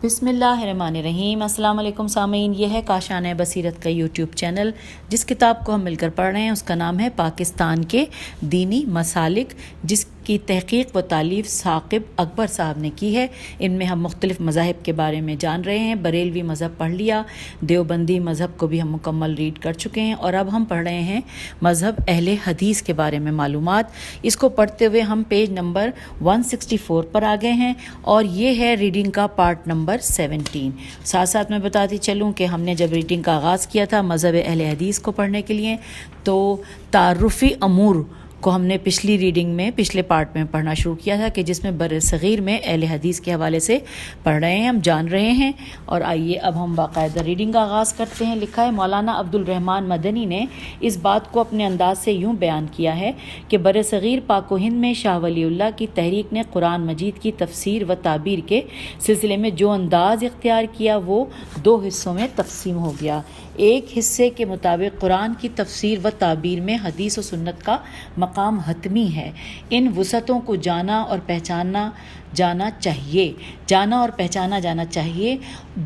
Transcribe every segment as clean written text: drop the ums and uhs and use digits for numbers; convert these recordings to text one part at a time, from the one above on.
بسم اللہ الرحمن الرحیم۔ السلام علیکم سامعین، یہ ہے کاشانِ بصیرت کا یوٹیوب چینل۔ جس کتاب کو ہم مل کر پڑھ رہے ہیں اس کا نام ہے پاکستان کے دینی مسالک، جس کی تحقیق و تالیف ثاقب اکبر صاحب نے کی ہے۔ ان میں ہم مختلف مذاہب کے بارے میں جان رہے ہیں۔ بریلوی مذہب پڑھ لیا، دیوبندی مذہب کو بھی ہم مکمل ریڈ کر چکے ہیں، اور اب ہم پڑھ رہے ہیں مذہب اہل حدیث کے بارے میں معلومات۔ اس کو پڑھتے ہوئے ہم پیج نمبر 164 پر آ گئے ہیں، اور یہ ہے ریڈنگ کا پارٹ نمبر 17۔ ساتھ ساتھ میں بتاتی چلوں کہ ہم نے جب ریڈنگ کا آغاز کیا تھا مذہب اہل حدیث کو پڑھنے کے لیے، تو تعارفی امور کو ہم نے پچھلی ریڈنگ میں پچھلے پارٹ میں پڑھنا شروع کیا تھا، کہ جس میں بر صغیر میں اہل حدیث کے حوالے سے پڑھ رہے ہیں، ہم جان رہے ہیں۔ اور آئیے اب ہم باقاعدہ ریڈنگ کا آغاز کرتے ہیں۔ لکھا ہے مولانا عبد الرحمن مدنی نے اس بات کو اپنے انداز سے یوں بیان کیا ہے کہ بر صغیر پاک و ہند میں شاہ ولی اللہ کی تحریک نے قرآن مجید کی تفسیر و تعبیر کے سلسلے میں جو انداز اختیار کیا وہ دو حصوں میں تقسیم ہو گیا۔ ایک حصے کے مطابق قرآن کی تفسیر و تعبیر میں حدیث و سنت کا مقام حتمی ہے۔ ان وسعتوں کو جانا اور پہچانا جانا چاہیے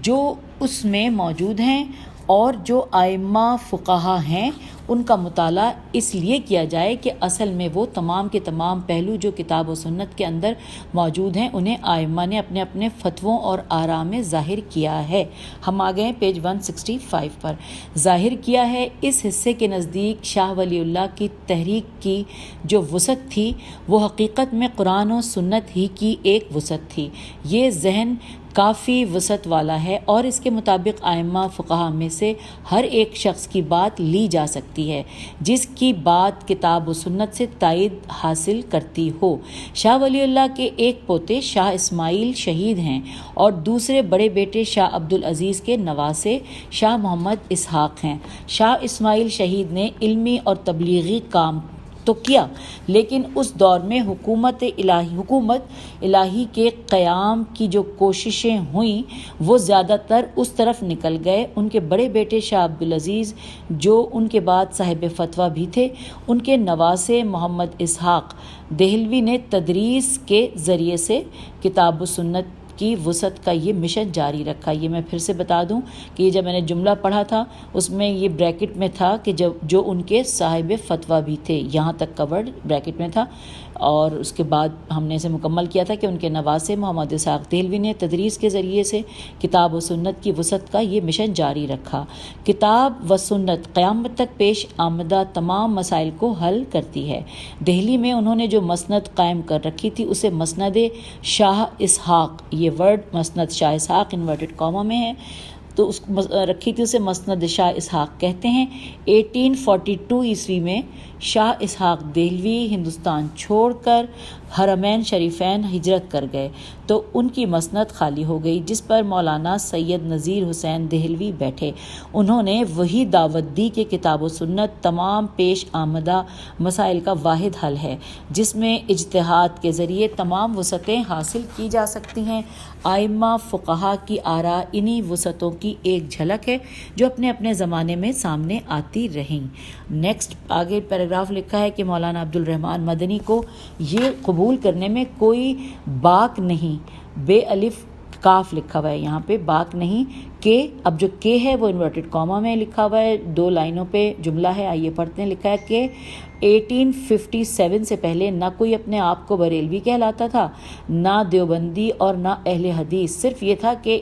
جو اس میں موجود ہیں، اور جو ائمہ فقہا ہیں ان کا مطالعہ اس لیے کیا جائے کہ اصل میں وہ تمام کے تمام پہلو جو کتاب و سنت کے اندر موجود ہیں انہیں ائمہ نے اپنے اپنے فتووں اور آراء میں ظاہر کیا ہے۔ ہم آ گئے پیج 165 پر۔ ظاہر کیا ہے اس حصے کے نزدیک شاہ ولی اللہ کی تحریک کی جو وسعت تھی وہ حقیقت میں قرآن و سنت ہی کی ایک وسعت تھی۔ یہ ذہن کافی وسعت والا ہے، اور اس کے مطابق ائمہ فقہا میں سے ہر ایک شخص کی بات لی جا سکتی ہے جس کی بات کتاب و سنت سے تائید حاصل کرتی ہو۔ شاہ ولی اللہ کے ایک پوتے شاہ اسماعیل شہید ہیں، اور دوسرے بڑے بیٹے شاہ عبدالعزیز کے نواسے شاہ محمد اسحاق ہیں۔ شاہ اسماعیل شہید نے علمی اور تبلیغی کام تو کیا، لیکن اس دور میں حکومت الہی کے قیام کی جو کوششیں ہوئیں وہ زیادہ تر اس طرف نکل گئے۔ ان کے بڑے بیٹے شاہ عبدالعزیز جو ان کے بعد صاحب فتویٰ بھی تھے، ان کے نواسے محمد اسحاق دہلوی نے تدریس کے ذریعے سے کتاب و سنت کی وسعت کا یہ مشن جاری رکھا۔ یہ میں پھر سے بتا دوں کہ یہ جب میں نے جملہ پڑھا تھا اس میں یہ بریکٹ میں تھا کہ جو ان کے صاحب فتویٰ بھی تھے، یہاں تک کا ورڈ بریکٹ میں تھا، اور اس کے بعد ہم نے اسے مکمل کیا تھا کہ ان کے نواسے محمد اسحاق دہلوی نے تدریس کے ذریعے سے کتاب و سنت کی وسعت کا یہ مشن جاری رکھا۔ کتاب و سنت قیامت تک پیش آمدہ تمام مسائل کو حل کرتی ہے۔ دہلی میں انہوں نے جو مسند قائم کر رکھی تھی اسے مسند شاہ اسحاق، یہ ورڈ مسند شاہ اسحاق انورٹڈ کاما میں ہے، تو اس رکھی تھی اسے مسند شاہ اسحاق کہتے ہیں۔ 1842 عیسوی میں شاہ اسحاق دہلوی ہندوستان چھوڑ کر حرمین شریفین ہجرت کر گئے تو ان کی مسند خالی ہو گئی، جس پر مولانا سید نذیر حسین دہلوی بیٹھے۔ انہوں نے وہی دعوت دی کہ کتاب و سنت تمام پیش آمدہ مسائل کا واحد حل ہے، جس میں اجتہاد کے ذریعے تمام وسعتیں حاصل کی جا سکتی ہیں۔ ائمہ فقہا کی آراء انہی وسعتوں کی ایک جھلک ہے جو اپنے اپنے زمانے میں سامنے آتی رہیں۔ نیکسٹ آگے پیراگراف لکھا ہے کہ مولانا عبد الرحمن مدنی کو یہ قبول کرنے میں کوئی باک نہیں، بے الف کاف لکھا ہوا ہے یہاں پہ، باک نہیں کہ، اب جو کہ ہے وہ انورٹڈ کاما میں لکھا ہوا ہے، 2 لائنوں پہ جملہ ہے، آئیے پڑھتے ہیں۔ لکھا ہے کہ 1857 سے پہلے نہ کوئی اپنے آپ کو بریلوی کہلاتا تھا، نہ دیوبندی اور نہ اہل حدیث، صرف یہ تھا کہ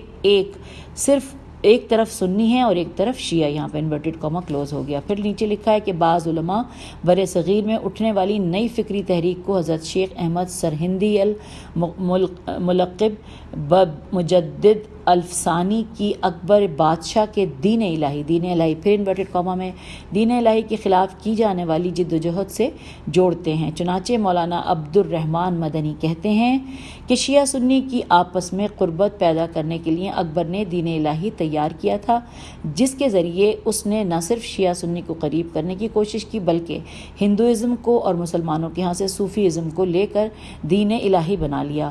صرف ایک طرف سنی ہے اور ایک طرف شیعہ، یہاں پہ انورٹڈ کاما کلوز ہو گیا۔ پھر نیچے لکھا ہے کہ بعض علماء بر صغیر میں اٹھنے والی نئی فکری تحریک کو حضرت شیخ احمد سرہندی الملقب بمجدد الفسانی کی اکبر بادشاہ کے دین الہی پھر انورٹڈ کاما میں دین الہی کے خلاف کی جانے والی جد و جہد سے جوڑتے ہیں۔ چنانچہ مولانا عبد الرحمن مدنی کہتے ہیں کہ شیعہ سنی کی آپس میں قربت پیدا کرنے کے لیے اکبر نے دین الہی تیار کیا تھا، جس کے ذریعے اس نے نہ صرف شیعہ سنی کو قریب کرنے کی کوشش کی بلکہ ہندوازم کو اور مسلمانوں کے ہاں سے صوفی ازم کو لے کر دین الہی بنا لیا۔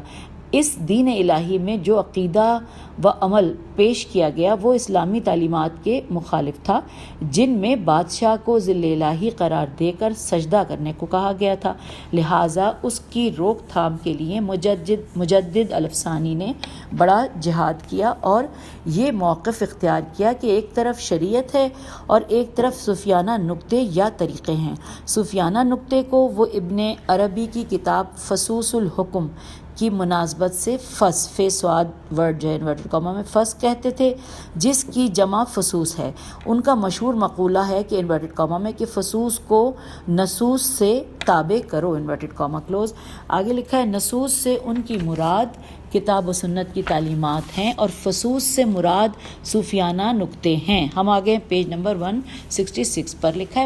اس دین الہی میں جو عقیدہ و عمل پیش کیا گیا وہ اسلامی تعلیمات کے مخالف تھا، جن میں بادشاہ کو ذل الہی قرار دے کر سجدہ کرنے کو کہا گیا تھا۔ لہٰذا اس کی روک تھام کے لیے مجدد الفسانی نے بڑا جہاد کیا اور یہ موقف اختیار کیا کہ ایک طرف شریعت ہے اور ایک طرف صوفیانہ نکتے یا طریقے ہیں۔ صوفیانہ نکتے کو وہ ابن عربی کی کتاب فصوص الحکم کی مناسبت سے فیسواد ورڈ جو ہے انورٹڈ کاما میں فس کہتے تھے، جس کی جمع فصوص ہے۔ ان کا مشہور مقولہ ہے کہ انورٹڈ کاما میں کہ فصوص کو نصوص سے تابع کرو، انورٹڈ کاما کلوز۔ آگے لکھا ہے نصوص سے ان کی مراد کتاب و سنت کی تعلیمات ہیں اور فصوص سے مراد صوفیانہ نکتے ہیں۔ ہم آگے پیج نمبر 166 پر لکھا ہے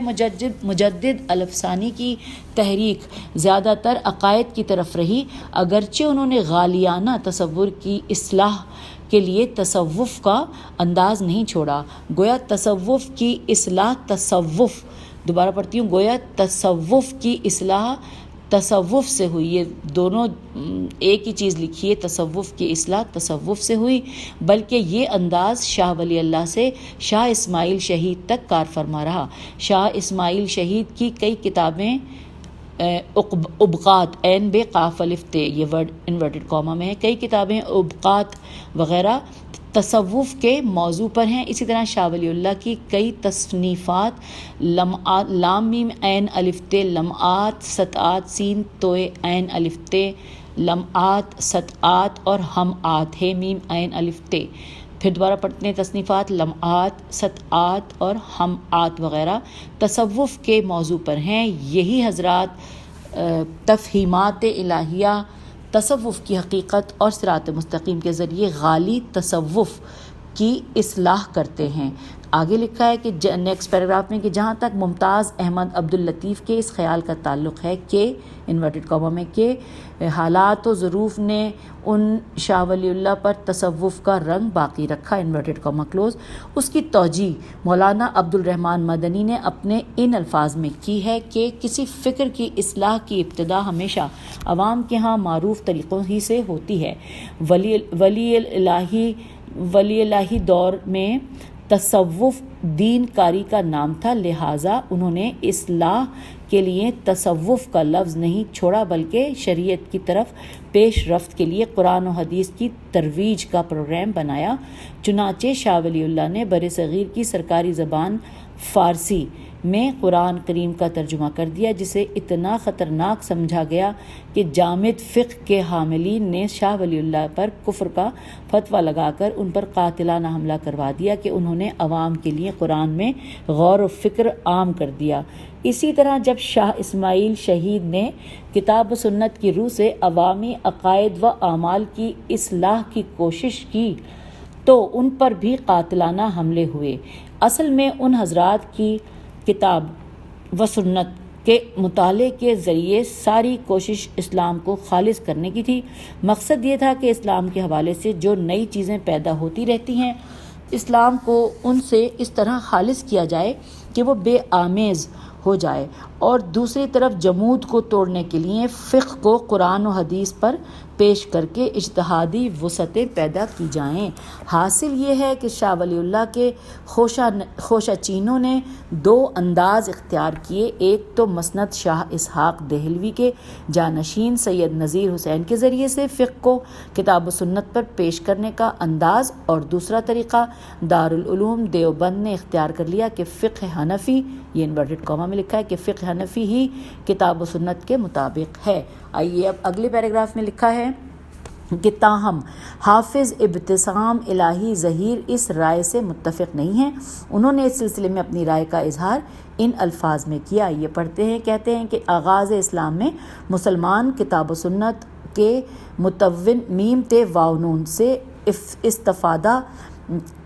مجدد الفسانی کی تحریک زیادہ تر عقائد کی طرف رہی، اگرچہ انہوں نے غالیانہ تصور کی اصلاح کے لیے تصوف کا انداز نہیں چھوڑا۔ گویا تصوف کی اصلاح دوبارہ پڑھتی ہوں، گویا تصوف کی اصلاح تصوف سے ہوئی، یہ دونوں ایک ہی چیز لکھی ہے، تصوف کی اصلاح تصوف سے ہوئی، بلکہ یہ انداز شاہ ولی اللہ سے شاہ اسماعیل شہید تک کار فرما رہا۔ شاہ اسماعیل شہید کی کئی کتابیں ابقات عین بے قاف الف تے، یہ ورڈ انورٹڈ کاما میں ہے، کئی کتابیں ابقات وغیرہ تصوف کے موضوع پر ہیں۔ اسی طرح شاہ ولی اللہ کی کئی تصنیفات لمعات لام میم عین الف تے، لمعات سطعات سین توئے عین الف تے، لمعات سطعات اور ہمعات ہے میم عین الف تے۔ پھر دوبارہ پڑھتے ہیں تصنیفات لمعات سطعات اور ہمعات وغیرہ تصوف کے موضوع پر ہیں۔ یہی حضرات تفہیمات الہیہ، تصوف کی حقیقت اور صراط مستقیم کے ذریعے غالی تصوف کی اصلاح کرتے ہیں۔ آگے لکھا ہے کہ نیکسٹ پیراگراف میں کہ جہاں تک ممتاز احمد عبداللطیف کے اس خیال کا تعلق ہے کہ انورٹڈ کاما میں کہ حالات و ظروف نے ان شاہ ولی اللہ پر تصوف کا رنگ باقی رکھا، انورٹڈ کاما کلوز، اس کی توجیہ مولانا عبد الرحمن مدنی نے اپنے ان الفاظ میں کی ہے کہ کسی فکر کی اصلاح کی ابتدا ہمیشہ عوام کے ہاں معروف طریقوں ہی سے ہوتی ہے۔ ولی الہی دور میں تصوف دین کاری کا نام تھا، لہٰذا انہوں نے اصلاح کے لیے تصوف کا لفظ نہیں چھوڑا بلکہ شریعت کی طرف پیش رفت کے لیے قرآن و حدیث کی ترویج کا پروگرام بنایا۔ چنانچہ شاہ ولی اللہ نے برصغیر کی سرکاری زبان فارسی میں قرآن کریم کا ترجمہ کر دیا، جسے اتنا خطرناک سمجھا گیا کہ جامد فقہ کے حاملین نے شاہ ولی اللہ پر کفر کا فتویٰ لگا کر ان پر قاتلانہ حملہ کروا دیا کہ انہوں نے عوام کے لیے قرآن میں غور و فکر عام کر دیا۔ اسی طرح جب شاہ اسماعیل شہید نے کتاب و سنت کی روح سے عوامی عقائد و اعمال کی اصلاح کی کوشش کی تو ان پر بھی قاتلانہ حملے ہوئے۔ اصل میں ان حضرات کی کتاب و سنت کے مطالعے کے ذریعے ساری کوشش اسلام کو خالص کرنے کی تھی۔ مقصد یہ تھا کہ اسلام کے حوالے سے جو نئی چیزیں پیدا ہوتی رہتی ہیں، اسلام کو ان سے اس طرح خالص کیا جائے کہ وہ بے آمیز ہو جائے، اور دوسری طرف جمود کو توڑنے کے لیے فقہ کو قرآن و حدیث پر پیش کر کے اجتہادی وسعتیں پیدا کی جائیں۔ حاصل یہ ہے کہ شاہ ولی اللہ کے خوشہ چینوں نے دو انداز اختیار کیے، ایک تو مسند شاہ اسحاق دہلوی کے جانشین سید نذیر حسین کے ذریعے سے فقہ کو کتاب و سنت پر پیش کرنے کا انداز، اور دوسرا طریقہ دارالعلوم دیوبند نے اختیار کر لیا کہ فقہ حنفی، یہ انورٹڈ کاما میں لکھا ہے کہ فقہ حنفی ہی کتاب و سنت کے مطابق ہے۔ آئیے اب اگلے پیراگراف میں لکھا ہے کہ تاہم حافظ ابتسام الہی ظہیر اس رائے سے متفق نہیں ہیں۔ انہوں نے اس سلسلے میں اپنی رائے کا اظہار ان الفاظ میں کیا، یہ پڑھتے ہیں، کہتے ہیں کہ آغاز اسلام میں مسلمان کتاب و سنت کے متون میم تے واو نون سے استفادہ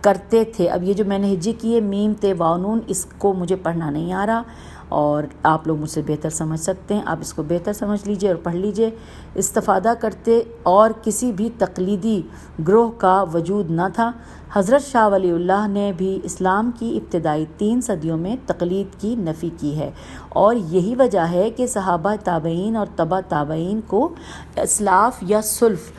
کرتے تھے۔ اب یہ جو میں نے ہجی کی ہے میم تے واو نون، اس کو مجھے پڑھنا نہیں آ رہا اور آپ لوگ مجھ سے بہتر سمجھ سکتے ہیں، آپ اس کو بہتر سمجھ لیجئے اور پڑھ لیجئے۔ استفادہ کرتے اور کسی بھی تقلیدی گروہ کا وجود نہ تھا۔ حضرت شاہ ولی اللہ نے بھی اسلام کی ابتدائی 3 صدیوں میں تقلید کی نفی کی ہے، اور یہی وجہ ہے کہ صحابہ تابعین اور تبع تابعین کو اسلاف یا سلف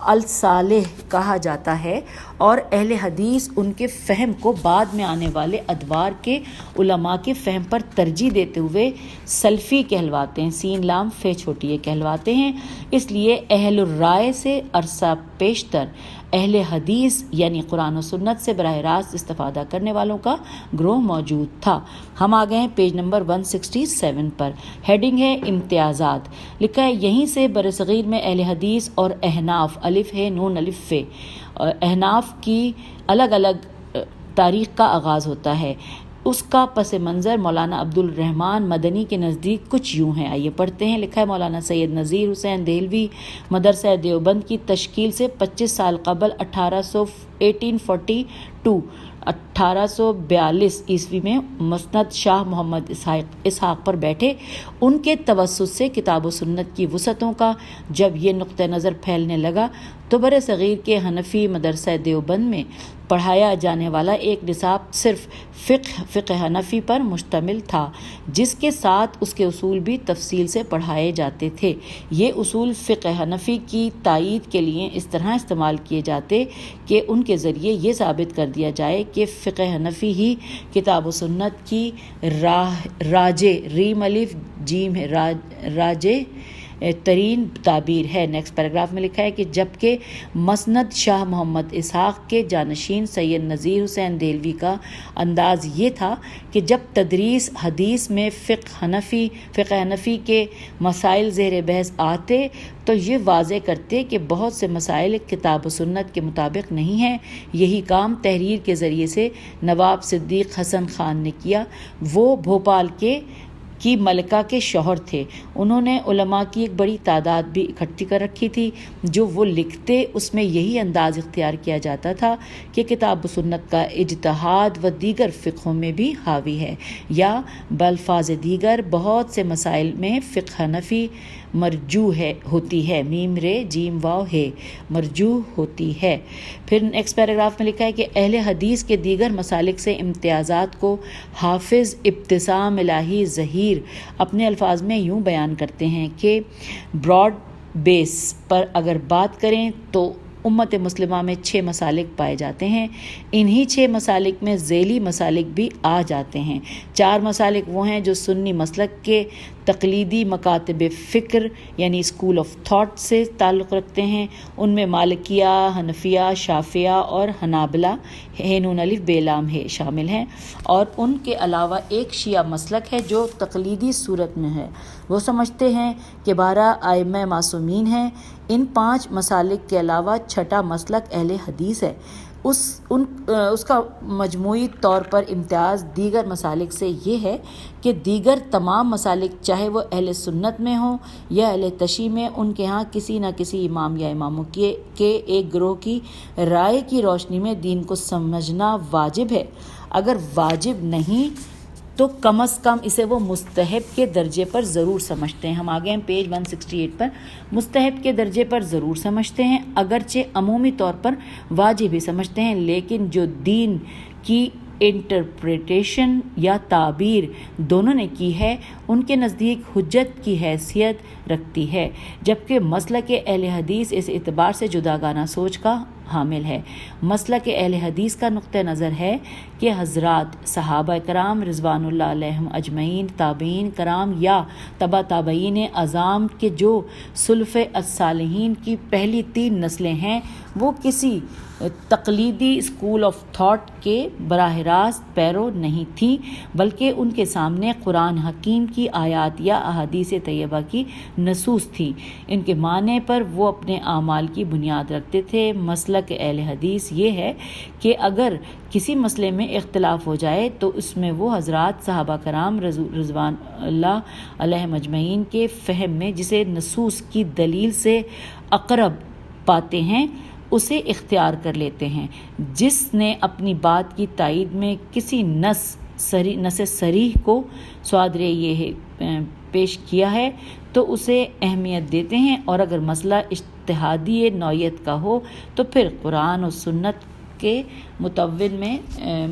الصالح کہا جاتا ہے، اور اہل حدیث ان کے فہم کو بعد میں آنے والے ادوار کے علماء کے فہم پر ترجیح دیتے ہوئے سلفی کہلواتے ہیں، سین لام فے چھوٹی یہ کہلواتے ہیں۔ اس لیے اہل الرائے سے عرصہ پیشتر اہل حدیث یعنی قرآن و سنت سے براہ راست استفادہ کرنے والوں کا گروہ موجود تھا۔ ہم آ گئے ہیں پیج نمبر 167 پر، ہیڈنگ ہے امتیازات۔ لکھا ہے یہیں سے برصغیر میں اہل حدیث اور احناف، الف ہے نون الف فے، احناف کی الگ الگ تاریخ کا آغاز ہوتا ہے۔ اس کا پس منظر مولانا عبد الرحمن مدنی کے نزدیک کچھ یوں ہے، آئیے پڑھتے ہیں۔ لکھا ہے مولانا سید نذیر حسین دہلوی مدرسہ دیوبند کی تشکیل سے 25 سال قبل 1842 عیسوی میں مسند شاہ محمد اسحاق پر بیٹھے۔ ان کے توسط سے کتاب و سنت کی وسعتوں کا جب یہ نقطہ نظر پھیلنے لگا تو برصغیر کے حنفی مدرسہ دیوبند میں پڑھایا جانے والا ایک نصاب صرف فقہ حنفی پر مشتمل تھا، جس کے ساتھ اس کے اصول بھی تفصیل سے پڑھائے جاتے تھے۔ یہ اصول فقہ حنفی کی تائید کے لیے اس طرح استعمال کیے جاتے کہ ان کے ذریعے یہ ثابت کر دیا جائے کہ فقہ حنفی ہی کتاب و سنت کی راجے ریم الف جیم ہے راجے ترین تعبیر ہے۔ نیکسٹ پیراگراف میں لکھا ہے کہ جبکہ مسند شاہ محمد اسحاق کے جانشین سید نذیر حسین دہلوی کا انداز یہ تھا کہ جب تدریس حدیث میں فقہ حنفی کے مسائل زیر بحث آتے تو یہ واضح کرتے کہ بہت سے مسائل کتاب و سنت کے مطابق نہیں ہیں۔ یہی کام تحریر کے ذریعے سے نواب صدیق حسن خان نے کیا۔ وہ بھوپال کی ملکہ کے شوہر تھے۔ انہوں نے علماء کی ایک بڑی تعداد بھی اکٹھی کر رکھی تھی۔ جو وہ لکھتے اس میں یہی انداز اختیار کیا جاتا تھا کہ کتاب و سنت کا اجتہاد و دیگر فقہوں میں بھی حاوی ہے، یا بالفاظ دیگر بہت سے مسائل میں فقہ حنفی مرجوح ہوتی ہے، میم رے جیم واو ہے، مرجوح ہوتی ہے۔ پھر نیکسٹ پیراگراف میں لکھا ہے کہ اہل حدیث کے دیگر مسالک سے امتیازات کو حافظ ابتسام الہی ظہیر اپنے الفاظ میں یوں بیان کرتے ہیں کہ براڈ بیس پر اگر بات کریں تو امت مسلمہ میں 6 مسالک پائے جاتے ہیں۔ انہی 6 مسالک میں ذیلی مسالک بھی آ جاتے ہیں۔ 4 مسالک وہ ہیں جو سنی مسلک کے تقلیدی مکاتب فکر یعنی اسکول آف تھاٹ سے تعلق رکھتے ہیں۔ ان میں مالکیہ، حنفیہ، شافعیہ اور حنابلہ نون الف بے لام ہے شامل ہیں، اور ان کے علاوہ ایک شیعہ مسلک ہے جو تقلیدی صورت میں ہے۔ وہ سمجھتے ہیں کہ 12 ائمہ معصومین ہیں۔ ان 5 مسالک کے علاوہ چھٹا مسلک اہل حدیث ہے۔ اس کا مجموعی طور پر امتیاز دیگر مسالک سے یہ ہے کہ دیگر تمام مسالک چاہے وہ اہل سنت میں ہوں یا اہل تشیع میں، ان کے ہاں کسی نہ کسی امام یا اماموں کے ایک گروہ کی رائے کی روشنی میں دین کو سمجھنا واجب ہے۔ اگر واجب نہیں تو کم از کم اسے وہ مستحب کے درجے پر ضرور سمجھتے ہیں۔ ہم آگے ہیں پیج 168 پر، مستحب کے درجے پر ضرور سمجھتے ہیں، اگرچہ عمومی طور پر واجب ہی سمجھتے ہیں، لیکن جو دین کی انٹرپریٹیشن یا تعبیر دونوں نے کی ہے ان کے نزدیک حجت کی حیثیت رکھتی ہے، جبکہ مسلک اہل حدیث اس اعتبار سے جداگانہ سوچ کا حامل ہے۔ مسلک اہل حدیث کا نقطہ نظر ہے کہ حضرات صحابہ کرام رضوان اللہ علیہم اجمعین، تابعین کرام یا تبع تابعین اعظام کے جو سلف الصالحین کی پہلی 3 نسلیں ہیں، وہ کسی تقلیدی اسکول آف تھاٹ کے براہ راست پیرو نہیں تھیں، بلکہ ان کے سامنے قرآن حکیم کی آیات یا احادیث طیبہ کی نصوص تھیں۔ ان کے معنی پر وہ اپنے اعمال کی بنیاد رکھتے تھے۔ مسلک اہل حدیث یہ ہے کہ اگر کسی مسئلے میں اختلاف ہو جائے تو اس میں وہ حضرات صحابہ کرام رضوان اللہ علیہم اجمعین کے فہم میں جسے نصوص کی دلیل سے اقرب پاتے ہیں اسے اختیار کر لیتے ہیں۔ جس نے اپنی بات کی تائید میں کسی نص صریح کو صادر یہ پیش کیا ہے تو اسے اہمیت دیتے ہیں، اور اگر مسئلہ اجتہادی نوعیت کا ہو تو پھر قرآن و سنت کے متون میں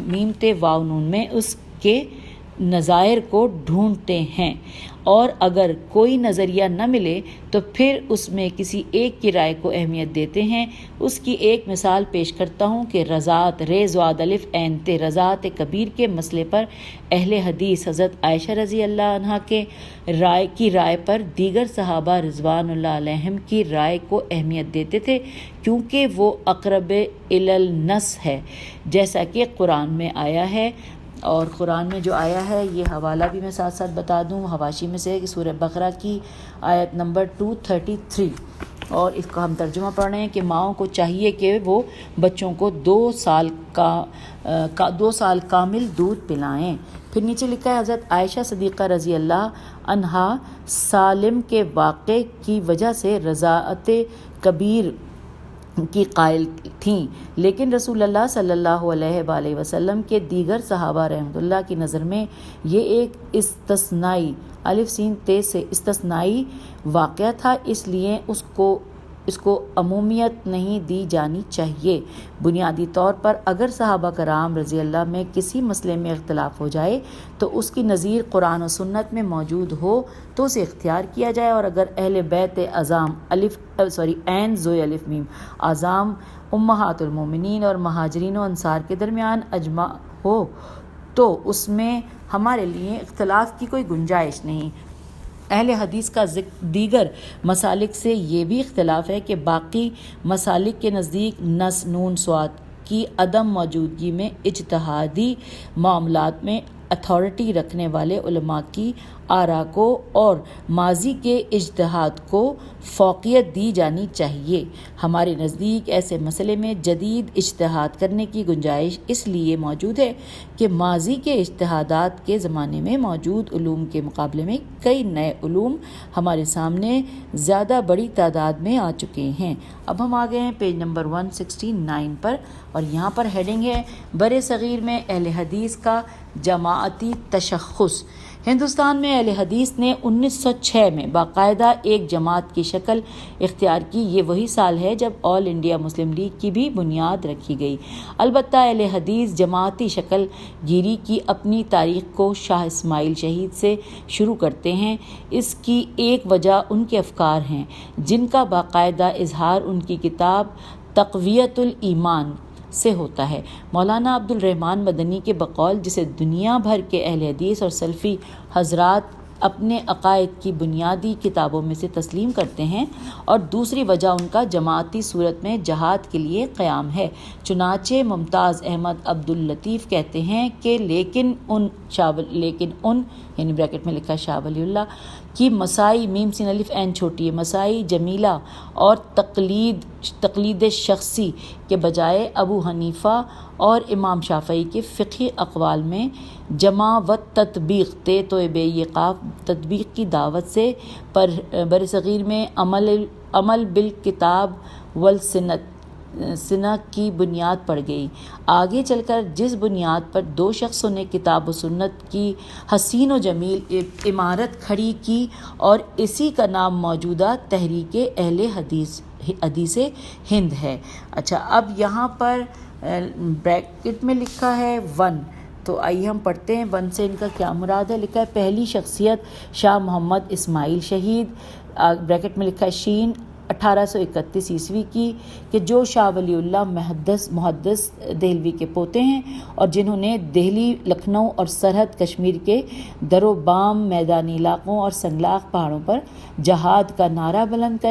میم تے واو نون میں اس کے نظائر کو ڈھونڈتے ہیں، اور اگر کوئی نظریہ نہ ملے تو پھر اس میں کسی ایک کی رائے کو اہمیت دیتے ہیں۔ اس کی ایک مثال پیش کرتا ہوں کہ رضاعت رضاعت کبیر کے مسئلے پر اہل حدیث حضرت عائشہ رضی اللہ عنہا کی رائے پر دیگر صحابہ رضوان اللہ علیہم کی رائے کو اہمیت دیتے تھے، کیونکہ وہ اقرب الی النص ہے، جیسا کہ قرآن میں آیا ہے۔ اور قرآن میں جو آیا ہے یہ حوالہ بھی میں ساتھ ساتھ بتا دوں حواشی میں سے، کہ سورہ بقرہ کی آیت نمبر 233، اور اس کا ہم ترجمہ پڑھ رہے ہیں کہ ماؤں کو چاہیے کہ وہ بچوں کو 2 سال کامل دودھ پلائیں۔ پھر نیچے لکھا ہے حضرت عائشہ صدیقہ رضی اللہ عنہا سالم کے واقعے کی وجہ سے رضاعت کبیر کی قائل تھیں، لیکن رسول اللہ صلی اللہ علیہ وآلہ وسلم کے دیگر صحابہ رحمۃ اللہ کی نظر میں یہ ایک استثنائی استثنائی واقعہ تھا، اس لیے اس کو عمومیت نہیں دی جانی چاہیے۔ بنیادی طور پر اگر صحابہ کرام رضی اللہ میں کسی مسئلے میں اختلاف ہو جائے تو اس کی نظیر قرآن و سنت میں موجود ہو تو اسے اختیار کیا جائے، اور اگر اہل بیت عین زوی الف میم اعظام امہات المومنین اور مہاجرین و انصار کے درمیان اجماع ہو تو اس میں ہمارے لیے اختلاف کی کوئی گنجائش نہیں۔ اہل حدیث کا دیگر مسالک سے یہ بھی اختلاف ہے کہ باقی مسالک کے نزدیک نص نون صاد کی عدم موجودگی میں اجتہادی معاملات میں اتھارٹی رکھنے والے علماء کی آراء کو اور ماضی کے اجتہاد کو فوقیت دی جانی چاہیے۔ ہمارے نزدیک ایسے مسئلے میں جدید اجتہاد کرنے کی گنجائش اس لیے موجود ہے کہ ماضی کے اجتہادات کے زمانے میں موجود علوم کے مقابلے میں کئی نئے علوم ہمارے سامنے زیادہ بڑی تعداد میں آ چکے ہیں۔ اب ہم آ گئے ہیں پیج نمبر 169 پر، اور یہاں پر ہیڈنگ ہے بر صغیر میں اہل حدیث کا جماعتی تشخص۔ ہندوستان میں اہل حدیث نے 1906 میں باقاعدہ ایک جماعت کی شکل اختیار کی۔ یہ وہی سال ہے جب آل انڈیا مسلم لیگ کی بھی بنیاد رکھی گئی۔ البتہ اہل حدیث جماعتی شکل گیری کی اپنی تاریخ کو شاہ اسماعیل شہید سے شروع کرتے ہیں۔ اس کی ایک وجہ ان کے افکار ہیں، جن کا باقاعدہ اظہار ان کی کتاب تقویۃ الایمان سے ہوتا ہے۔ مولانا عبد الرحمن مدنی کے بقول، جسے دنیا بھر کے اہل حدیث اور سلفی حضرات اپنے عقائد کی بنیادی کتابوں میں سے تسلیم کرتے ہیں، اور دوسری وجہ ان کا جماعتی صورت میں جہاد کے لیے قیام ہے۔ چنانچہ ممتاز احمد عبد اللطیف کہتے ہیں کہ لیکن ان یعنی بریکٹ میں لکھا شاہ ولی اللہ کی مسائی میم سین الف عین چھوٹی ہے مسائی جمیلہ اور تقلید شخصی کے بجائے ابو حنیفہ اور امام شافعی کے فقہی اقوال میں جمع و تطبیق تطبیق کی دعوت سے برصغیر میں عمل بالکتاب والسنت کی بنیاد پڑ گئی۔ آگے چل کر جس بنیاد پر 2 شخصوں نے کتاب و سنت کی حسین و جمیل عمارت کھڑی کی، اور اسی کا نام موجودہ تحریک اہل حدیث ہند ہے۔ اچھا، اب یہاں پر بریکٹ میں لکھا ہے 1، تو آئیے ہم پڑھتے ہیں 1 سے ان کا کیا مراد ہے۔ لکھا ہے پہلی شخصیت شاہ محمد اسماعیل شہید، بریکٹ میں لکھا ہے شین 1831 عیسوی کی، کہ جو شاہ ولی اللہ محدث دہلوی کے پوتے ہیں، اور جنہوں نے دہلی، لکھنؤ اور سرحد کشمیر کے در و بام میدانی علاقوں اور سنگلاخ پہاڑوں پر جہاد کا نعرہ بلند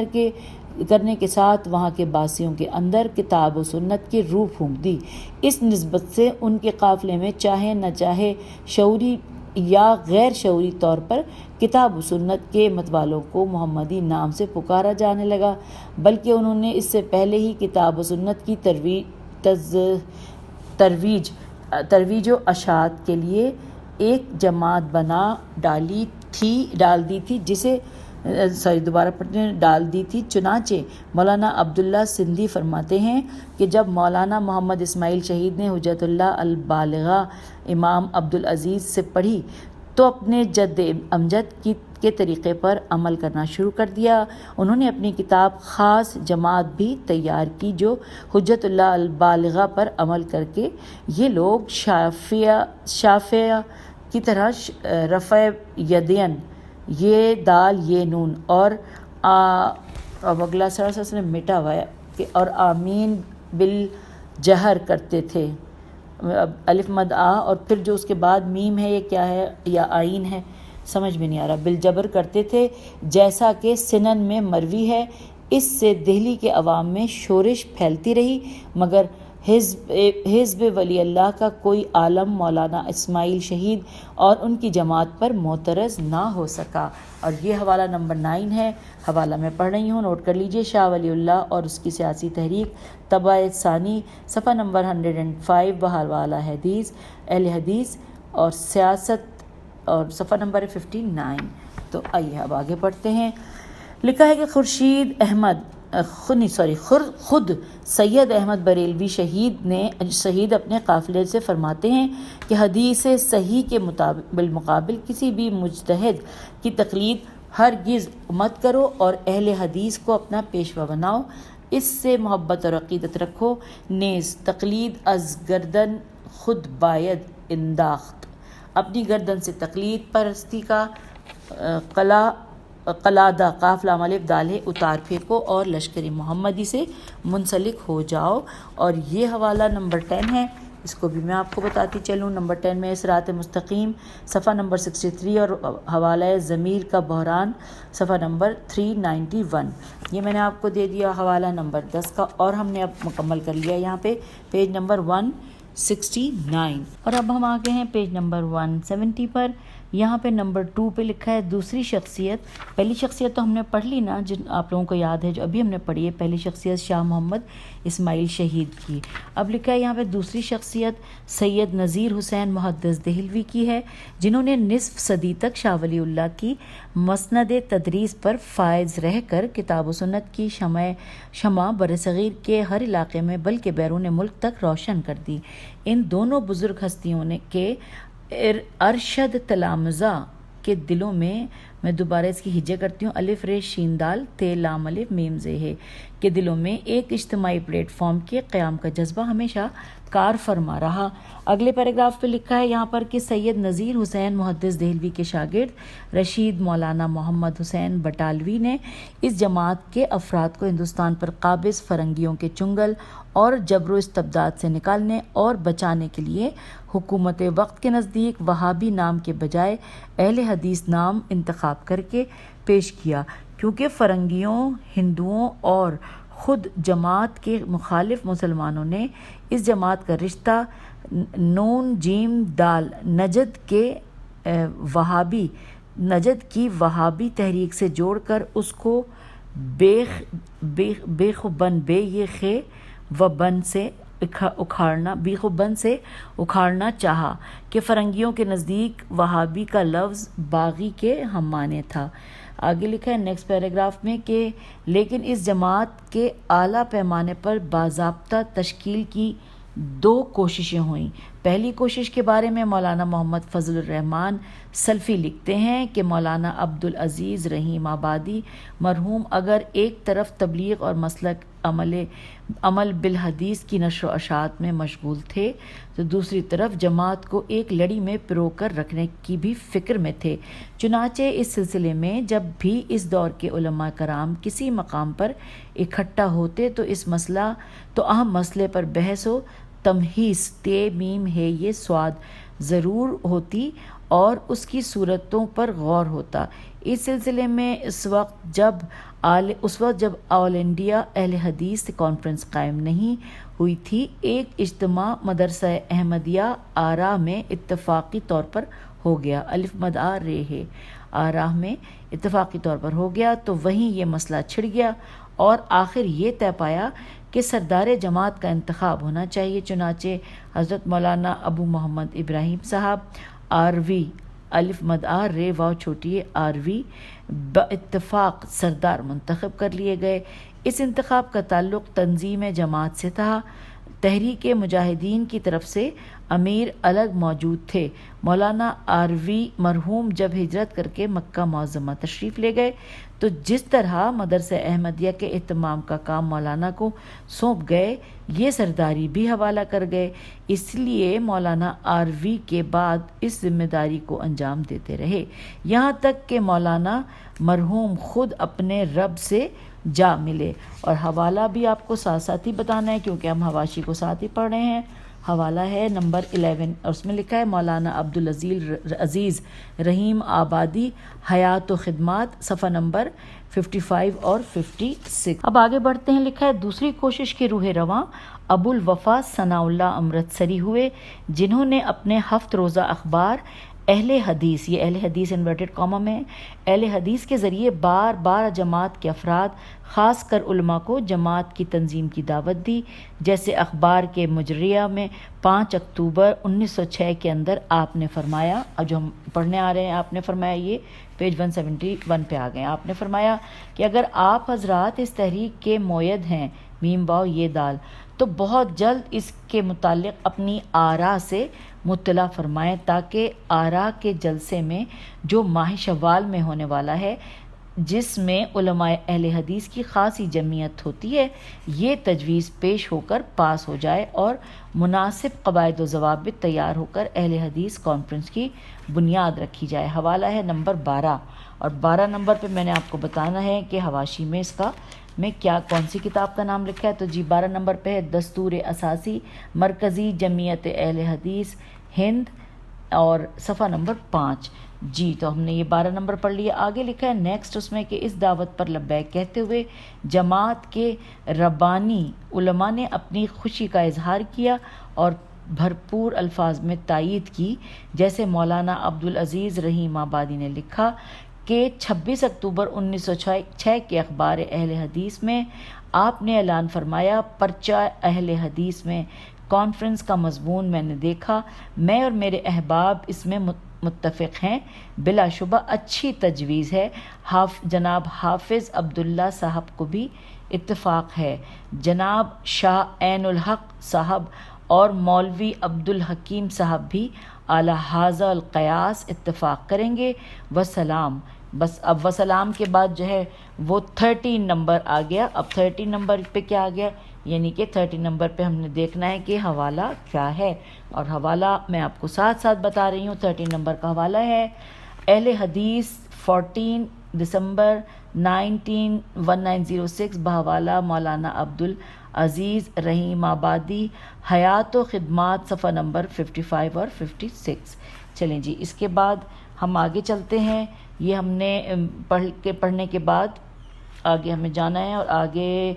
کرنے کے ساتھ وہاں کے باسیوں کے اندر کتاب و سنت کی روح پھونک دی۔ اس نسبت سے ان کے قافلے میں چاہے نہ چاہے شعوری یا غیر شعوری طور پر کتاب و سنت کے متوالوں کو محمدی نام سے پکارا جانے لگا، بلکہ انہوں نے اس سے پہلے ہی کتاب و سنت کی ترویج و اشاعت کے لیے ایک جماعت ڈال دی تھی۔ چنانچہ مولانا عبداللہ سندھی فرماتے ہیں کہ جب مولانا محمد اسماعیل شہید نے حجت اللہ البالغہ امام عبدالعزیز سے پڑھی تو اپنے جد امجد کے طریقے پر عمل کرنا شروع کر دیا۔ انہوں نے اپنی کتاب خاص جماعت بھی تیار کی جو حجت اللہ البالغہ پر عمل کر کے یہ لوگ شافعیہ کی طرح رفع یدین یہ دال یہ نون، اور اب اگلا سرا اس نے مٹا ہوا ہے کہ اور آمین بالجہر کرتے تھے، الف مد آ اور پھر جو اس کے بعد میم ہے یہ کیا ہے یا آئین ہے سمجھ میں نہیں آ رہا، بالجبر کرتے تھے جیسا کہ سنن میں مروی ہے۔ اس سے دہلی کے عوام میں شورش پھیلتی رہی، مگر حزب ولی اللہ کا کوئی عالم مولانا اسماعیل شہید اور ان کی جماعت پر معترض نہ ہو سکا۔ اور یہ حوالہ نمبر 9 ہے، حوالہ میں پڑھ رہی ہوں، نوٹ کر لیجئے۔ شاہ ولی اللہ اور اس کی سیاسی تحریک، طبع ثانی، صفحہ نمبر 105، بحوالہ حدیث اہل حدیث اور سیاست، اور صفحہ نمبر 59۔ تو آئیے اب آگے پڑھتے ہیں۔ لکھا ہے کہ خود سید احمد بریلوی شہید اپنے قافلے سے فرماتے ہیں کہ حدیث صحیح کے بالمقابل کسی بھی مجتہد کی تقلید ہرگز مت کرو اور اہل حدیث کو اپنا پیشوا بناؤ، اس سے محبت اور عقیدت رکھو، نیز تقلید از گردن خود باید انداخت، اپنی گردن سے تقلید پرستی کا قلادہ قاف لام الف دال ہے اتار پھینکو اور لشکر محمدی سے منسلک ہو جاؤ۔ اور یہ حوالہ نمبر 10 ہے، اس کو بھی میں آپ کو بتاتی چلوں۔ نمبر 10 میں صراط مستقیم، صفحہ نمبر 63، اور حوالہ ضمیر کا بحران، صفحہ نمبر 391۔ یہ میں نے آپ کو دے دیا حوالہ نمبر 10 کا، اور ہم نے اب مکمل کر لیا یہاں پہ پیج نمبر 169۔ اور اب ہم آگے ہیں پیج نمبر 170 پر۔ یہاں پہ نمبر 2 پہ لکھا ہے دوسری شخصیت۔ پہلی شخصیت تو ہم نے پڑھ لی نا، جن آپ لوگوں کو یاد ہے جو ابھی ہم نے پڑھی ہے، پہلی شخصیت شاہ محمد اسماعیل شہید کی۔ اب لکھا ہے یہاں پہ دوسری شخصیت سید نذیر حسین محدث دہلوی کی ہے، جنہوں نے نصف صدی تک شاہ ولی اللہ کی مسند تدریس پر فائز رہ کر کتاب و سنت کی شمع برصغیر کے ہر علاقے میں بلکہ بیرون ملک تک روشن کر دی۔ ان دونوں بزرگ ہستیوں کے ارشد تلامذہ کے دلوں میں دوبارہ اس کی ہجے کرتی ہوں، الف ر شین دال تے لام الف میم زے ہے، کے دلوں میں ایک اجتماعی پلیٹ فارم کے قیام کا جذبہ ہمیشہ کار فرما رہا۔ اگلے پیراگراف پہ لکھا ہے یہاں پر کہ سید نذیر حسین محدث دہلوی کے شاگرد رشید مولانا محمد حسین بٹالوی نے اس جماعت کے افراد کو ہندوستان پر قابض فرنگیوں کے چنگل اور جبر و استبداد سے نکالنے اور بچانے کے لیے حکومت وقت کے نزدیک وہابی نام کے بجائے اہل حدیث نام انتخاب کر کے پیش کیا، کیونکہ فرنگیوں، ہندوؤں اور خود جماعت کے مخالف مسلمانوں نے اس جماعت کا رشتہ نون جیم دال نجد کی وہابی تحریک سے جوڑ کر اس کو بیخ و بن سے اکھاڑنا چاہا کہ فرنگیوں کے نزدیک وہابی کا لفظ باغی کے ہم معنی تھا۔ آگے لکھا ہے نیکسٹ پیراگراف میں کہ لیکن اس جماعت کے اعلیٰ پیمانے پر باضابطہ تشکیل کی 2 کوششیں ہوئیں۔ پہلی کوشش کے بارے میں مولانا محمد فضل الرحمن سلفی لکھتے ہیں کہ مولانا عبدالعزیز رحیم آبادی مرحوم اگر ایک طرف تبلیغ اور مسلک عمل بالحدیث کی نشر و اشاعت میں مشغول تھے تو دوسری طرف جماعت کو ایک لڑی میں پرو کر رکھنے کی بھی فکر میں تھے۔ چنانچہ اس سلسلے میں جب بھی اس دور کے علماء کرام کسی مقام پر اکٹھا ہوتے تو اہم مسئلے پر بحث و تمہیس تے میم ہے یہ سواد ضرور ہوتی اور اس کی صورتوں پر غور ہوتا۔ اس سلسلے میں اس وقت جب آل انڈیا اہل حدیث کانفرنس قائم نہیں ہوئی تھی، ایک اجتماع مدرسہ احمدیہ آراہ میں اتفاقی طور پر ہو گیا، الف مد آ رے ہے، آراہ میں اتفاقی طور پر ہو گیا، تو وہیں یہ مسئلہ چھڑ گیا اور آخر یہ طے پایا کہ سردار جماعت کا انتخاب ہونا چاہیے۔ چنانچہ حضرت مولانا ابو محمد ابراہیم صاحب آروی، الف مد آ رے واو چھوٹی آروی، باتفاق سردار منتخب کر لیے گئے۔ اس انتخاب کا تعلق تنظیم جماعت سے تھا، تحریک مجاہدین کی طرف سے امیر الگ موجود تھے۔ مولانا آروی مرحوم جب ہجرت کر کے مکہ معظمہ تشریف لے گئے تو جس طرح مدرسہ احمدیہ کے اہتمام کا کام مولانا کو سونپ گئے، یہ سرداری بھی حوالہ کر گئے۔ اس لیے مولانا آروی کے بعد اس ذمہ داری کو انجام دیتے رہے، یہاں تک کہ مولانا مرحوم خود اپنے رب سے جا ملے۔ اور حوالہ بھی آپ کو ساتھ ساتھ ہی بتانا ہے کیونکہ ہم حواشی کو ساتھ ہی پڑھ رہے ہیں۔ حوالہ ہے نمبر 11 اور اس میں لکھا ہے مولانا عبدالعزیز رحیم آبادی حیات و خدمات، صفحہ نمبر 55 اور 56۔ اب آگے بڑھتے ہیں، لکھا ہے دوسری کوشش کے روح رواں ابو الوفا ثناء اللہ امرتسری ہوئے، جنہوں نے اپنے 7 روزہ اخبار اہل حدیث، یہ اہل حدیث انورٹڈ کاما میں، اہل حدیث کے ذریعے بار بار جماعت کے افراد خاص کر علماء کو جماعت کی تنظیم کی دعوت دی۔ جیسے اخبار کے مجریہ میں 5 اکتوبر 1906 کے اندر آپ نے فرمایا، اور جو ہم پڑھنے آ رہے ہیں آپ نے فرمایا، یہ پیج 171 پہ آ گئے، آپ نے فرمایا کہ اگر آپ حضرات اس تحریک کے مؤید ہیں، میم واو یہ دال، تو بہت جلد اس کے متعلق اپنی آراء سے مطلع فرمائیں تاکہ آراء کے جلسے میں جو ماہ شوال میں ہونے والا ہے، جس میں علماء اہل حدیث کی خاصی جمعیت ہوتی ہے، یہ تجویز پیش ہو کر پاس ہو جائے اور مناسب قواعد و ضوابط تیار ہو کر اہل حدیث کانفرنس کی بنیاد رکھی جائے۔ حوالہ ہے نمبر 12 اور 12 نمبر پہ میں نے آپ کو بتانا ہے کہ حواشی میں اس کا میں کون سی کتاب کا نام لکھا ہے، تو جی 12 نمبر پہ ہے دستور اساسی مرکزی جمعیت اہل حدیث ہند اور صفحہ نمبر 5۔ جی تو ہم نے یہ 12 نمبر پڑھ لیا۔ آگے لکھا ہے نیکسٹ اس میں کہ اس دعوت پر لبیک کہتے ہوئے جماعت کے ربانی علماء نے اپنی خوشی کا اظہار کیا اور بھرپور الفاظ میں تائید کی، جیسے مولانا عبدالعزیز رحیم آبادی نے لکھا کہ 26 اکتوبر 1906 کے اخبار اہل حدیث میں آپ نے اعلان فرمایا، پرچہ اہل حدیث میں کانفرنس کا مضمون میں نے دیکھا، میں اور میرے احباب اس میں متفق ہیں، بلا شبہ اچھی تجویز ہے، جناب حافظ عبداللہ صاحب کو بھی اتفاق ہے، جناب شاہ عین الحق صاحب اور مولوی عبدالحکیم صاحب بھی اعلی حاضہ القیاس اتفاق کریں گے، وسلام۔ بس اب وسلام کے بعد جو ہے وہ 13 نمبر آ گیا۔ اب 13 نمبر پہ کیا آ گیا، یعنی کہ 13 نمبر پہ ہم نے دیکھنا ہے کہ حوالہ کیا ہے، اور حوالہ میں آپ کو ساتھ ساتھ بتا رہی ہوں۔ 13 نمبر کا حوالہ ہے اہل حدیث 14 دسمبر 1906 بحوالہ مولانا عبدالعزیز رحیم آبادی حیات و خدمات، صفحہ نمبر 55 اور 56۔ چلیں جی اس کے بعد ہم آگے چلتے ہیں۔ یہ ہم نے پڑھنے کے بعد آگے ہمیں جانا ہے، اور آگے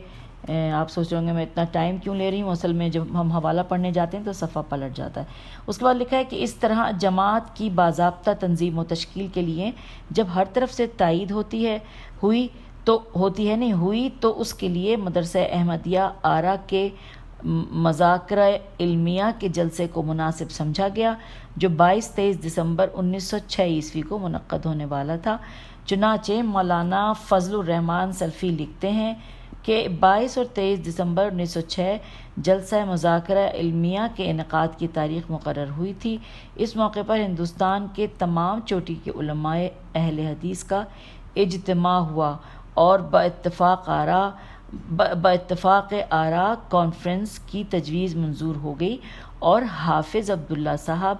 آپ سوچ رہے ہوں گے میں اتنا ٹائم کیوں لے رہی ہوں، اصل میں جب ہم حوالہ پڑھنے جاتے ہیں تو صفحہ پلٹ جاتا ہے۔ اس کے بعد لکھا ہے کہ اس طرح جماعت کی باضابطہ تنظیم و تشکیل کے لیے جب ہر طرف سے تائید ہوئی تو اس کے لیے مدرسہ احمدیہ آراء کے مذاکرہ علمیہ کے جلسے کو مناسب سمجھا گیا، جو 22-23 دسمبر 1906 عیسوی کو منعقد ہونے والا تھا۔ چنانچہ مولانا فضل الرحمن سلفی لکھتے ہیں کہ 22 اور 23 دسمبر 1906 جلسہ مذاکرہ علمیہ کے انعقاد کی تاریخ مقرر ہوئی تھی۔ اس موقع پر ہندوستان کے تمام چوٹی کے علماء اہل حدیث کا اجتماع ہوا اور باتفاق آراء کانفرنس کی تجویز منظور ہو گئی، اور حافظ عبداللہ صاحب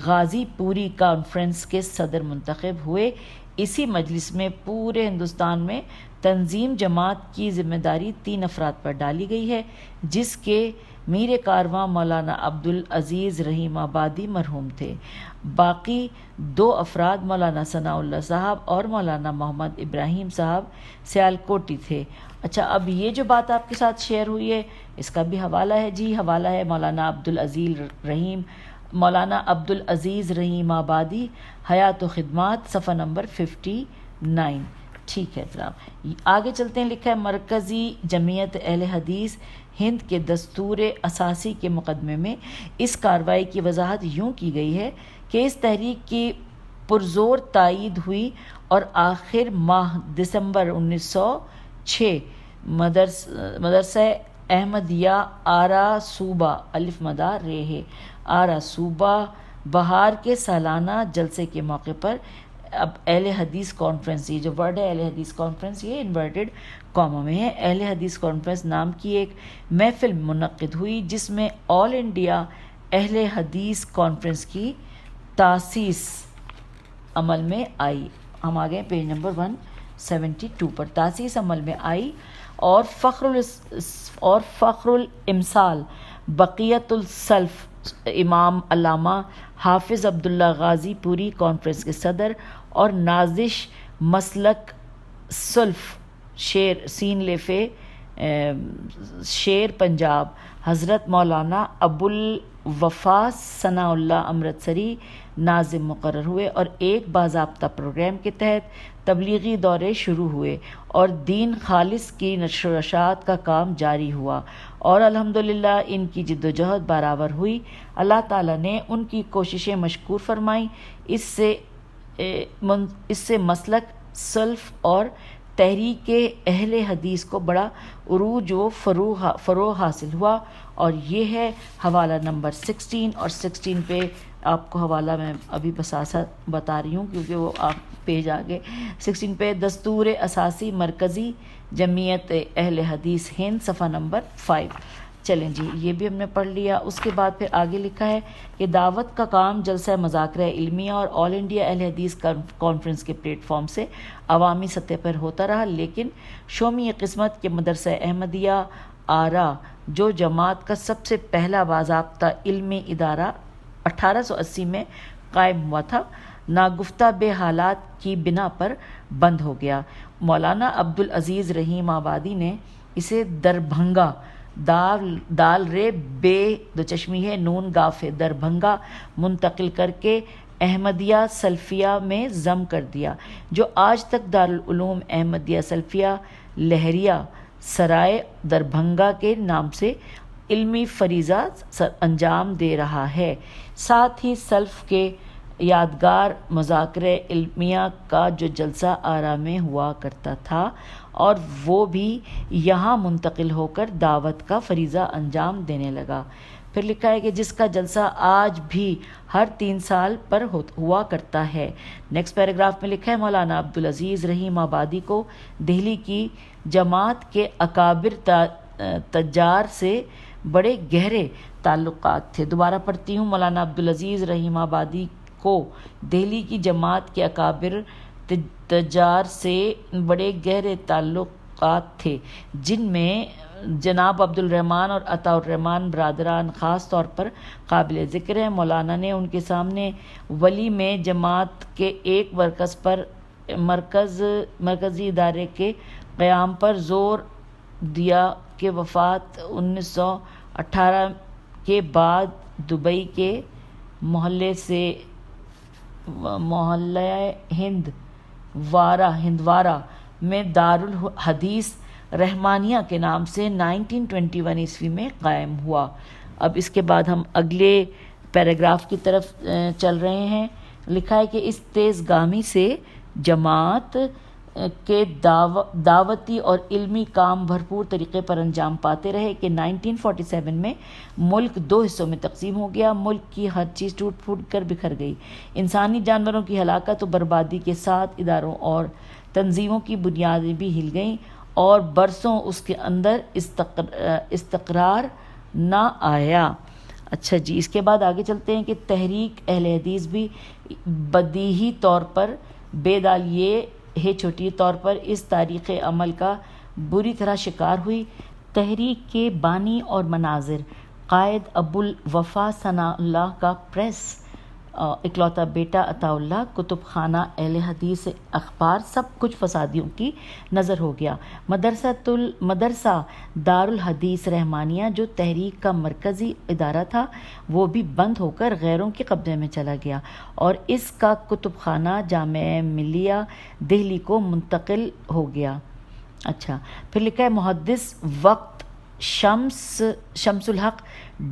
غازی پوری کانفرنس کے صدر منتخب ہوئے۔ اسی مجلس میں پورے ہندوستان میں تنظیم جماعت کی ذمہ داری 3 افراد پر ڈالی گئی ہے، جس کے میر کارواں مولانا عبدالعزیز رحیم آبادی مرحوم تھے۔ باقی 2 افراد مولانا ثناء اللہ صاحب اور مولانا محمد ابراہیم صاحب سیالکوٹی تھے۔ اچھا اب یہ جو بات آپ کے ساتھ شیئر ہوئی ہے اس کا بھی حوالہ ہے، جی حوالہ ہے مولانا عبدالعزیز رحیم آبادی حیات و خدمات، صفحہ نمبر 59۔ ٹھیک ہے جناب، آگے چلتے ہیں۔ لکھا ہے مرکزی جمعیت اہل حدیث ہند کے دستور اساسی کے مقدمے میں اس کارروائی کی وضاحت یوں کی گئی ہے کہ اس تحریک کی پرزور تائید ہوئی اور آخر ماہ دسمبر 1906 مدرسہ احمدیہ آرا صوبہ الف مدہ رے ہے، آرا صوبہ بہار کے سالانہ جلسے کے موقع پر اب اہل حدیث کانفرنس، یہ جو ورڈ ہے اہل حدیث کانفرنس یہ انورٹڈ کاما میں ہے، اہل حدیث کانفرنس نام کی ایک محفل منعقد ہوئی جس میں آل انڈیا اہل حدیث کانفرنس کی تاسیس عمل میں آئی۔ ہم آ گئے پیج نمبر 172 پر، تاسیس عمل میں آئی اور فخر الامثال بقیت السلف امام علامہ حافظ عبداللہ غازی پوری کانفرنس کے صدر اور نازش مسلک سلف شیر سین لفے شیر پنجاب حضرت مولانا ابو الوفا ثناء اللہ امرتسری ناظم مقرر ہوئے اور ایک باضابطہ پروگرام کے تحت تبلیغی دورے شروع ہوئے اور دین خالص کی نشر و اشاعت کا کام جاری ہوا اور الحمدللہ ان کی جد و جہد برابر ہوئی۔ اللہ تعالیٰ نے ان کی کوششیں مشکور فرمائیں، اس سے مسلک سلف اور تحریک اہل حدیث کو بڑا عروج و فروغ حاصل ہوا، اور یہ ہے حوالہ نمبر 16 اور 16 پہ آپ کو حوالہ میں ابھی بساسا بتا رہی ہوں کیونکہ وہ آپ پیج آگے 16 پہ دستور اساسی مرکزی جمعیت اہل حدیث ہند صفحہ نمبر 5۔ چلیں جی یہ بھی ہم نے پڑھ لیا۔ اس کے بعد پھر آگے لکھا ہے کہ دعوت کا کام جلسہ مذاکرہ علمیہ اور آل انڈیا اہل حدیث کانفرنس کے پلیٹ فارم سے عوامی سطح پر ہوتا رہا، لیکن شومی قسمت کے مدرسہ احمدیہ آرا جو جماعت کا سب سے پہلا باضابطہ علمی ادارہ 1880 میں قائم ہوا تھا، ناگفتہ بے حالات کی بنا پر بند ہو گیا۔ مولانا عبدالعزیز رحیم آبادی نے اسے دربھنگا دال رے بے دو چشمی ہے نون گاف ہے دربھنگا منتقل کر کے احمدیہ سلفیہ میں ضم کر دیا، جو آج تک دارالعلوم احمدیہ سلفیہ لہریہ سرائے دربھنگا کے نام سے علمی فریضہ انجام دے رہا ہے۔ ساتھ ہی سلف کے یادگار مذاکرہ علمیہ کا جو جلسہ آرا میں ہوا کرتا تھا اور وہ بھی یہاں منتقل ہو کر دعوت کا فریضہ انجام دینے لگا۔ پھر لکھا ہے کہ جس کا جلسہ آج بھی ہر 3 سال پر ہوا کرتا ہے۔ نیکسٹ پیراگراف میں لکھا ہے مولانا عبدالعزیز رحیم آبادی کو دہلی کی جماعت کے اکابر تجار سے بڑے گہرے تعلقات تھے۔ دوبارہ پڑھتی ہوں، مولانا عبدالعزیز رحیم آبادی کو دہلی کی جماعت کے اکابر تجار سے بڑے گہرے تعلقات تھے، جن میں جناب عبد الرحمن اور عطاء الرحمن برادران خاص طور پر قابل ذکر ہیں۔ مولانا نے ان کے سامنے ولی میں جماعت کے ایک مرکزی ادارے کے قیام پر زور دیا کہ وفات 1918 کے بعد دبئی کے محلہ ہندوارہ میں دارالحدیث رحمانیہ کے نام سے 1921 عیسوی میں قائم ہوا۔ اب اس کے بعد ہم اگلے پیراگراف کی طرف چل رہے ہیں۔ لکھا ہے کہ اس تیز گامی سے جماعت کے دعوتی اور علمی کام بھرپور طریقے پر انجام پاتے رہے کہ 1947 میں ملک 2 حصوں میں تقسیم ہو گیا۔ ملک کی ہر چیز ٹوٹ پھوٹ کر بکھر گئی، انسانی جانوروں کی ہلاکت و بربادی کے ساتھ اداروں اور تنظیموں کی بنیادیں بھی ہل گئیں اور برسوں اس کے اندر استقرار نہ آیا۔ اچھا جی اس کے بعد آگے چلتے ہیں کہ تحریک اہل حدیث بھی بدیہی طور پر بے دال یہ ہے چھوٹی طور پر اس تاریخ عمل کا بری طرح شکار ہوئی۔ تحریک کے بانی اور مناظر قائد ابو الوفا ثناء اللہ کا پریس اکلوتا بیٹا عطاء اللہ، کتب خانہ اہل حدیث، اخبار، سب کچھ فسادیوں کی نظر ہو گیا۔ مدرسہ دارالحدیث رحمانیہ جو تحریک کا مرکزی ادارہ تھا وہ بھی بند ہو کر غیروں کے قبضے میں چلا گیا اور اس کا کتب خانہ جامعہ ملیہ دہلی کو منتقل ہو گیا۔ اچھا پھر لکھا ہے محدث وقت شمس الحق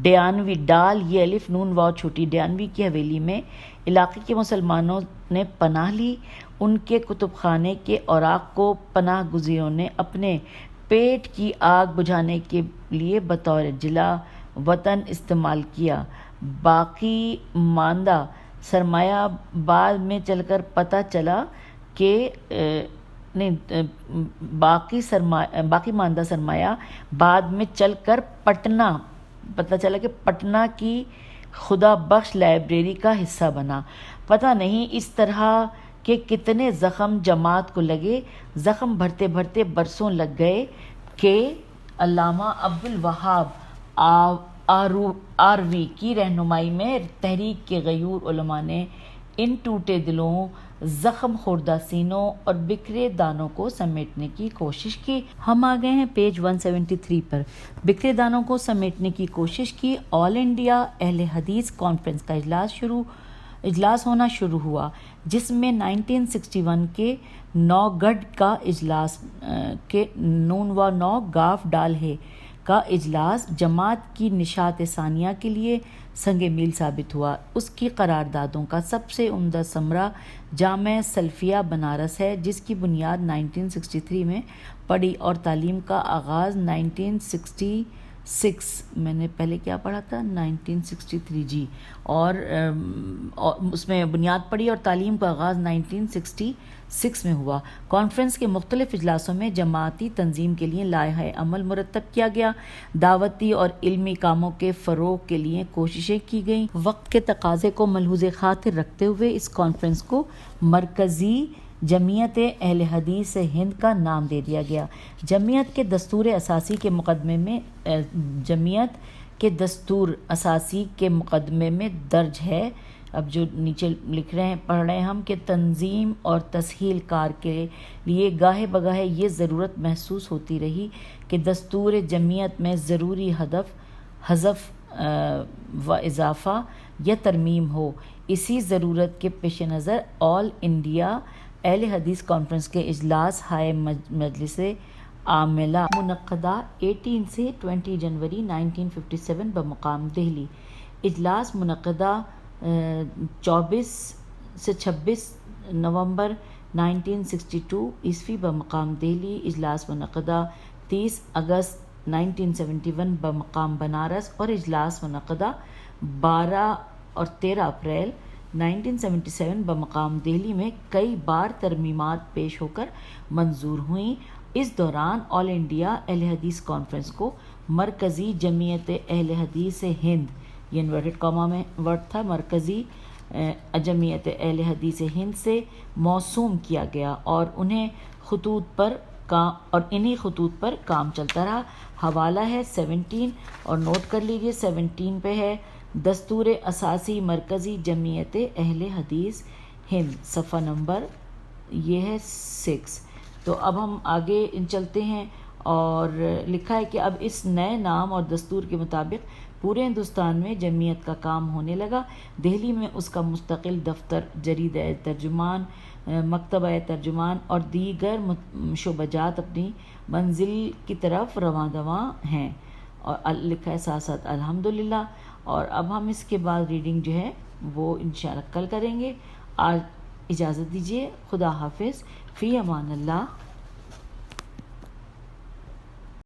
ڈیانوی ڈال یہ الف نون واو چھوٹی ڈیانوی کی حویلی میں علاقے کے مسلمانوں نے پناہ لی۔ ان کے کتب خانے کے اوراق کو پناہ گزینوں نے اپنے پیٹ کی آگ بجھانے کے لیے بطور جلا وطن استعمال کیا۔ باقی ماندہ سرمایہ بعد میں چل کر پتہ چلا کہ باقی ماندہ سرمایہ بعد میں چل کر پتہ چلا کہ پٹنہ کی خدا بخش لائبریری کا حصہ بنا۔ پتہ نہیں اس طرح کے کتنے زخم جماعت کو لگے۔ زخم بھرتے بھرتے برسوں لگ گئے کہ علامہ عبدالوہاب آروی کی رہنمائی میں تحریک کے غیور علماء نے ان ٹوٹے دلوں، زخم خوردہ سینوں اور بکھرے دانوں کو سمیٹنے کی کوشش کی۔ ہم آ گئے ہیں پیج 173 پر۔ بکھرے دانوں کو سمیٹنے کی کوشش کی۔ آل انڈیا اہل حدیث کانفرنس کا اجلاس ہونا شروع ہوا، جس میں 1961 کے 9 گڑھ کا اجلاس کے 9 گاف ڈال ہے کا اجلاس جماعت کی نشاط ثانیہ کے لیے سنگ میل ثابت ہوا۔ اس کی قراردادوں کا سب سے عمدہ ثمرہ جامعہ سلفیہ بنارس ہے، جس کی بنیاد 1963 میں پڑی اور تعلیم کا آغاز 1966 میں نے پہلے کیا پڑھا تھا 1963 جی، اور اس میں بنیاد پڑی اور تعلیم کا آغاز 1966 میں ہوا۔ کانفرنس کے مختلف اجلاسوں میں جماعتی تنظیم کے لیے لائحہ عمل مرتب کیا گیا، دعوتی اور علمی کاموں کے فروغ کے لیے کوششیں کی گئیں۔ وقت کے تقاضے کو ملحوظ خاطر رکھتے ہوئے اس کانفرنس کو مرکزی جمعیت اہل حدیث ہند کا نام دے دیا گیا۔ جمعیت کے دستور اساسی کے مقدمے میں درج ہے، اب جو نیچے لکھ رہے ہیں پڑھ رہے ہیں ہم، کہ تنظیم اور تسہیل کار کے لیے گاہے بگاہے یہ ضرورت محسوس ہوتی رہی کہ دستور جمعیت میں ضروری حذف و اضافہ یا ترمیم ہو۔ اسی ضرورت کے پیش نظر آل انڈیا اہل حدیث کانفرنس کے اجلاس ہائے مجلس عاملہ منعقدہ 18 سے 20 جنوری 1957 بمقام دہلی۔ اجلاس منعقدہ 24 سے 26 نومبر 1962 عیسوی بمقام دہلی۔ اجلاس منعقدہ 30 اگست 1971 بمقام بنارس، اور اجلاس منعقدہ 12 اور 13 اپریل 1977 بمقام دہلی میں کئی بار ترمیمات پیش ہو کر منظور ہوئیں۔ اس دوران آل انڈیا اہل حدیث کانفرنس کو مرکزی جمعیت اہل حدیث ہند، یہ انورٹڈ کاما میں ورڈ تھا، مرکزی جمعیت اہل حدیث ہند سے موسوم کیا گیا اور انہی خطوط پر کام چلتا رہا۔ حوالہ ہے 17 اور نوٹ کر لیجئے 17 پہ ہے دستور اساسی مرکزی جمعیت اہل حدیث ہند، صفحہ نمبر یہ ہے 6۔ تو اب ہم آگے چلتے ہیں، اور لکھا ہے کہ اب اس نئے نام اور دستور کے مطابق پورے ہندوستان میں جمعیت کا کام ہونے لگا۔ دہلی میں اس کا مستقل دفتر، جریدہ ترجمان، مکتبہ ترجمان اور دیگر شعبہ جات اپنی منزل کی طرف رواں دواں ہیں، اور لکھا ہے ساتھ ساتھ الحمدللہ۔ اور اب ہم اس کے بعد ریڈنگ جو ہے وہ انشاءاللہ کل کریں گے۔ آج اجازت دیجیے، خدا حافظ، فی امان اللہ۔